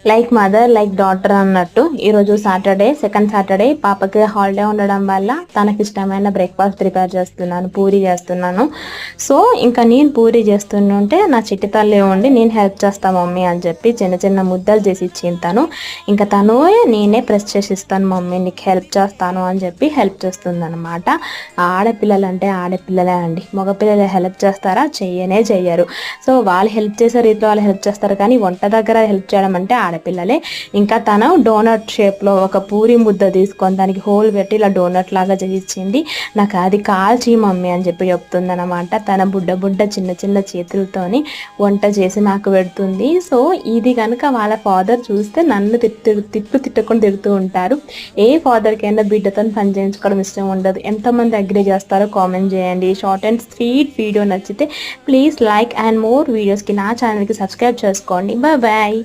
Like mother like daughter అన్నట్టు ఈరోజు Saturday, second Saturday, పాపకి హాలిడే ఉండడం వల్ల తనకి ఇష్టమైన బ్రేక్ఫాస్ట్ ప్రిపేర్ చేస్తున్నాను, పూరి చేస్తున్నాను. సో ఇంకా నేను పూరి చేస్తుంటే నా చిట్టి తల్లి ఉండి నేను హెల్ప్ చేస్తాను మమ్మీ అని చెప్పి చిన్న చిన్న ముద్దలు చేసి ఇచ్చింతాను. ఇంకా తను నేనే ప్రెస్ చేసి ఇస్తాను మమ్మీ నీకు హెల్ప్ చేస్తాను అని చెప్పి హెల్ప్ చేస్తుంది అనమాట. ఆడపిల్లలు అంటే ఆడపిల్లలే అండి, మగపిల్లలు హెల్ప్ చేస్తారా? చెయ్యరు. సో వాళ్ళు హెల్ప్ చేసే రీతిలో వాళ్ళు హెల్ప్ చేస్తారు, కానీ వంట దగ్గర హెల్ప్ చేయడం అంటే ఆడపిల్లలే. ఇంకా తను డోనట్ షేప్లో ఒక పూరి ముద్ద తీసుకొని దానికి హోల్ పెట్టి ఇలా డోనట్ లాగా చేయించింది. నాకు అది కాల్చి మమ్మీ అని చెప్పి చెప్తుంది అనమాట. తన బుడ్డ చిన్న చిన్న చేతులతోని వంట చేసి నాకు పెడుతుంది. సో ఇది కనుక వాళ్ళ ఫాదర్ చూస్తే నన్ను తిట్టుకొని తిడుతూ ఉంటారు. ఏ ఫాదర్కైనా బిడ్డతో పని చేయించుకోవడం ఇష్టం ఉండదు. ఎంతమంది అగ్రీ చేస్తారో కామెంట్ చేయండి. షార్ట్ అండ్ స్వీట్ వీడియో నచ్చితే ప్లీజ్ లైక్ అండ్ మోర్ వీడియోస్కి నా ఛానల్కి సబ్స్క్రైబ్ చేసుకోండి. బాయ్.